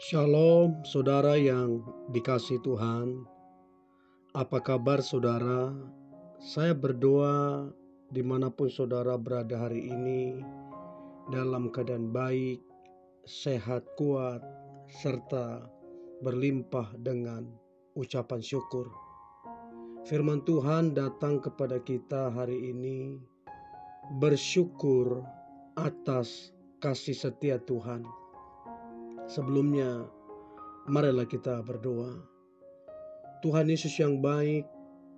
Shalom, saudara yang dikasihi Tuhan. Apa kabar saudara? Saya berdoa dimanapun saudara berada hari ini, dalam keadaan baik, sehat, kuat, serta berlimpah dengan ucapan syukur. Firman Tuhan datang kepada kita hari ini, bersyukur atas kasih setia Tuhan. Sebelumnya, marilah kita berdoa. Tuhan Yesus yang baik,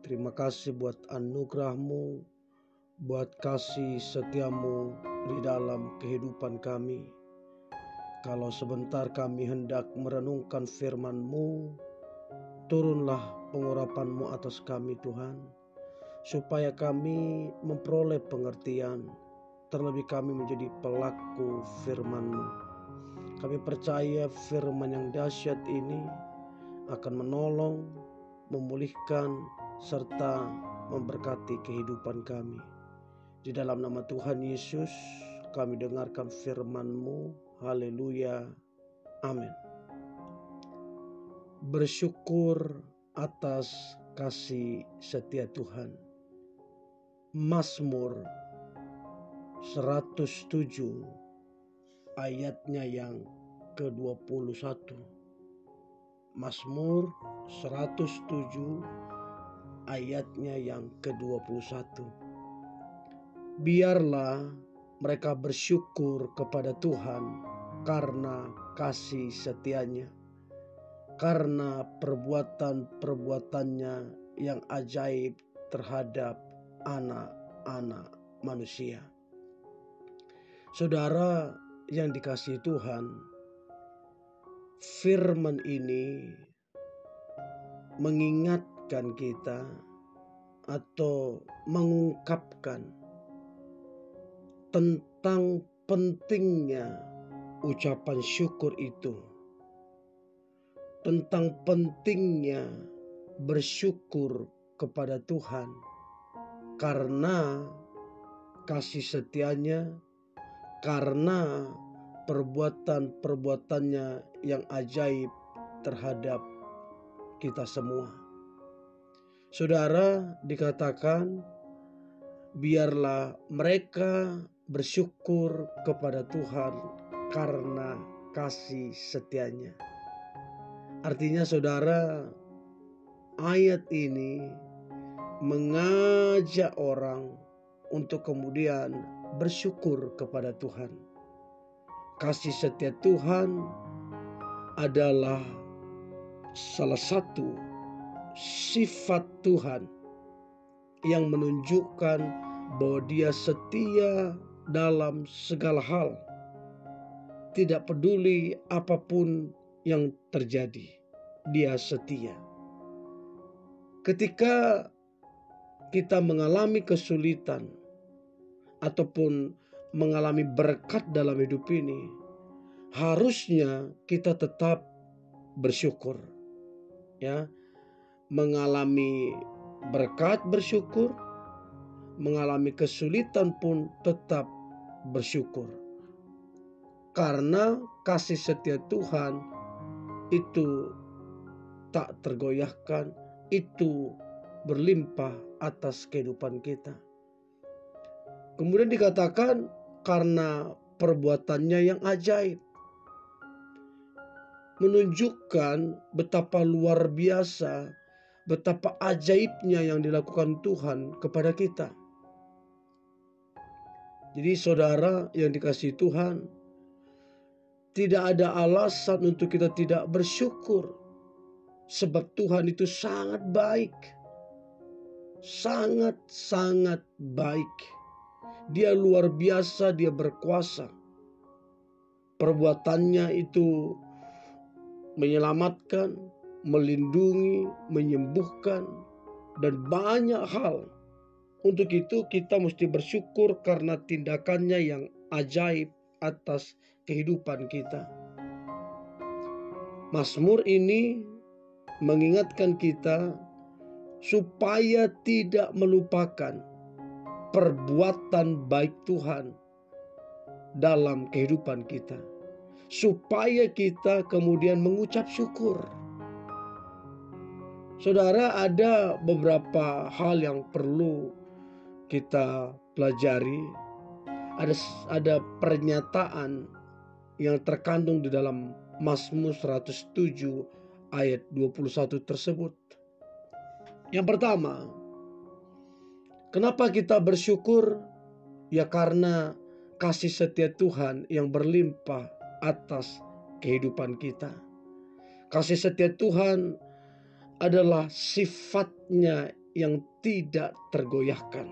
terima kasih buat anugerah-Mu, buat kasih setiamu di dalam kehidupan kami. Kalau sebentar kami hendak merenungkan firman-Mu, turunlah pengurapan-Mu atas kami Tuhan, supaya kami memperoleh pengertian, terlebih kami menjadi pelaku firman-Mu. Kami percaya firman yang dahsyat ini akan menolong, memulihkan, serta memberkati kehidupan kami. Di dalam nama Tuhan Yesus, kami dengarkan firman-Mu. Haleluya. Amin. Bersyukur atas kasih setia Tuhan. Mazmur 107 ayatnya yang ke-21. Mazmur 107 ayatnya yang ke-21. Biarlah mereka bersyukur kepada Tuhan karena kasih setianya, karena perbuatan-perbuatannya yang ajaib terhadap anak-anak manusia. Saudara yang dikasihi Tuhan, firman ini mengingatkan kita atau mengungkapkan tentang pentingnya ucapan syukur itu, tentang pentingnya bersyukur kepada Tuhan karena kasih setianya, karena perbuatan-perbuatannya yang ajaib terhadap kita semua. Saudara, dikatakan biarlah mereka bersyukur kepada Tuhan karena kasih setianya. Artinya saudara, ayat ini mengajak orang untuk kemudian bersyukur kepada Tuhan. Kasih setia Tuhan adalah salah satu sifat Tuhan yang menunjukkan bahwa Dia setia dalam segala hal. Tidak peduli apapun yang terjadi, Dia setia. Ketika kita mengalami kesulitan ataupun mengalami berkat dalam hidup ini, harusnya kita tetap bersyukur. Ya, mengalami berkat bersyukur, mengalami kesulitan pun tetap bersyukur. Karena kasih setia Tuhan itu tak tergoyahkan, itu berlimpah atas kehidupan kita. Kemudian dikatakan karena perbuatannya yang ajaib, menunjukkan betapa luar biasa, betapa ajaibnya yang dilakukan Tuhan kepada kita. Jadi saudara yang dikasihi Tuhan, tidak ada alasan untuk kita tidak bersyukur, sebab Tuhan itu sangat baik, sangat-sangat baik. Dia luar biasa, Dia berkuasa. Perbuatannya itu menyelamatkan, melindungi, menyembuhkan, dan banyak hal. Untuk itu kita mesti bersyukur karena tindakannya yang ajaib atas kehidupan kita. Mazmur ini mengingatkan kita supaya tidak melupakan perbuatan baik Tuhan dalam kehidupan kita. supaya kita kemudian mengucap syukur. Saudara, ada beberapa hal yang perlu kita pelajari. Ada pernyataan yang terkandung di dalam Mazmur 107 ayat 21 tersebut. Yang pertama, kenapa kita bersyukur? Ya karena kasih setia Tuhan yang berlimpah atas kehidupan kita. Kasih setia Tuhan adalah sifatnya yang tidak tergoyahkan.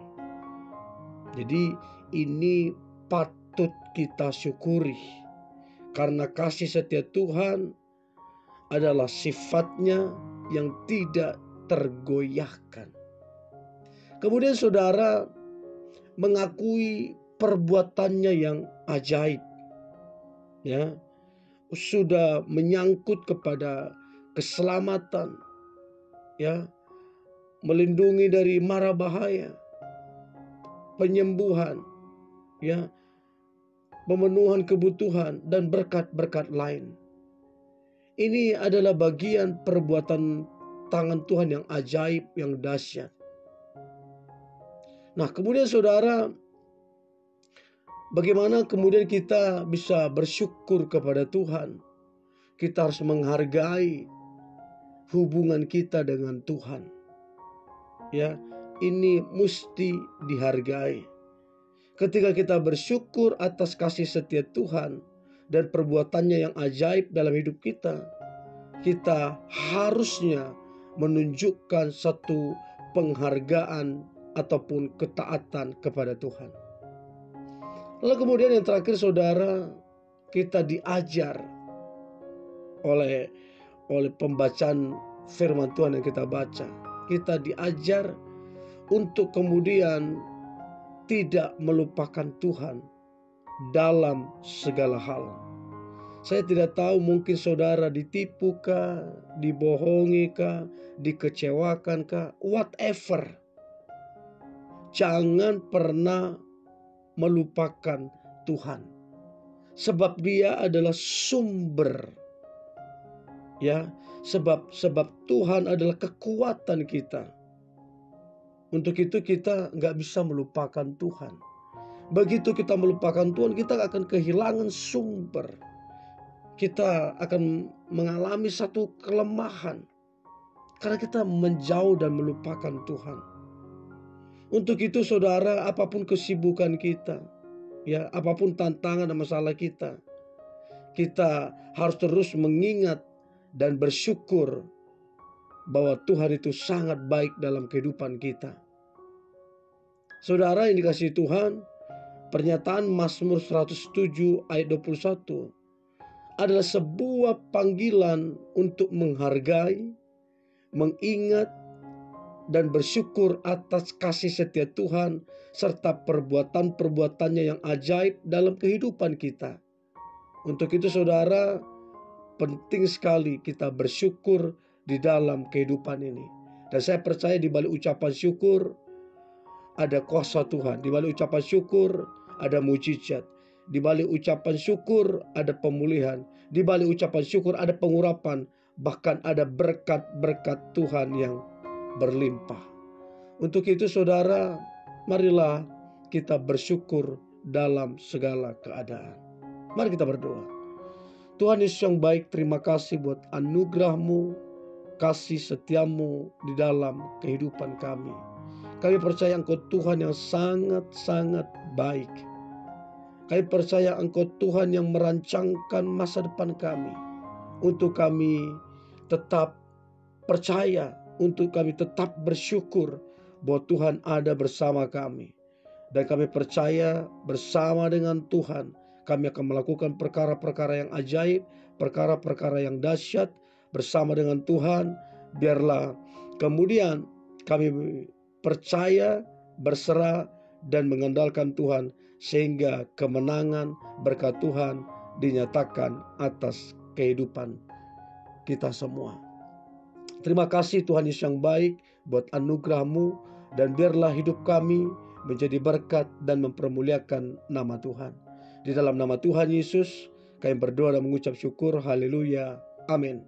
Jadi ini patut kita syukuri. Karena kasih setia Tuhan adalah sifatnya yang tidak tergoyahkan. Kemudian saudara mengakui perbuatannya yang ajaib. Ya, sudah menyangkut kepada keselamatan, ya, melindungi dari mara bahaya, penyembuhan, ya, pemenuhan kebutuhan dan berkat-berkat lain. Ini adalah bagian perbuatan tangan Tuhan yang ajaib, yang dahsyat. Nah, kemudian saudara, bagaimana kemudian kita bisa bersyukur kepada Tuhan? Kita harus menghargai hubungan kita dengan Tuhan. Ya, ini mesti dihargai. Ketika kita bersyukur atas kasih setia Tuhan dan perbuatannya yang ajaib dalam hidup kita, kita harusnya menunjukkan satu penghargaan ataupun ketaatan kepada Tuhan. Lalu kemudian yang terakhir saudara, kita diajar oleh pembacaan firman Tuhan yang kita baca. Kita diajar untuk kemudian tidak melupakan Tuhan dalam segala hal. Saya tidak tahu, mungkin saudara ditipu kah, dibohongi kah, dikecewakan kah, whatever. Jangan pernah melupakan Tuhan. Sebab Dia adalah sumber. Ya, sebab Tuhan adalah kekuatan kita. Untuk itu kita nggak bisa melupakan Tuhan. Begitu kita melupakan Tuhan, kita akan kehilangan sumber. Kita akan mengalami satu kelemahan. Karena kita menjauh dan melupakan Tuhan. Untuk itu saudara, apapun kesibukan kita, ya, apapun tantangan dan masalah kita harus terus mengingat dan bersyukur bahwa Tuhan itu sangat baik dalam kehidupan kita. Saudara yang dikasihi Tuhan, pernyataan Mazmur 107 ayat 21 adalah sebuah panggilan untuk menghargai, mengingat, dan bersyukur atas kasih setia Tuhan serta perbuatan-perbuatannya yang ajaib dalam kehidupan kita. Untuk itu saudara, penting sekali kita bersyukur di dalam kehidupan ini. Dan saya percaya di balik ucapan syukur ada kuasa Tuhan. Di balik ucapan syukur ada mujizat. Di balik ucapan syukur ada pemulihan. Di balik ucapan syukur ada pengurapan. Bahkan ada berkat-berkat Tuhan yang berlimpah. Untuk itu saudara, marilah kita bersyukur dalam segala keadaan. Mari kita berdoa. Tuhan Yesus yang baik, terima kasih buat anugerah-Mu, kasih setiamu di dalam kehidupan kami. Kami percaya Engkau Tuhan yang sangat-sangat baik. Kami percaya Engkau Tuhan yang merancangkan masa depan kami. Untuk kami tetap percaya, untuk kami tetap bersyukur bahwa Tuhan ada bersama kami. Dan kami percaya bersama dengan Tuhan kami akan melakukan perkara-perkara yang ajaib, perkara-perkara yang dahsyat bersama dengan Tuhan. Biarlah kemudian kami percaya, berserah, dan mengandalkan Tuhan, sehingga kemenangan berkat Tuhan dinyatakan atas kehidupan kita semua. Terima kasih Tuhan Yesus yang baik buat anugerah-Mu, dan biarlah hidup kami menjadi berkat dan mempermuliakan nama Tuhan. Di dalam nama Tuhan Yesus Kami berdoa dan mengucap syukur. Haleluya. Amin.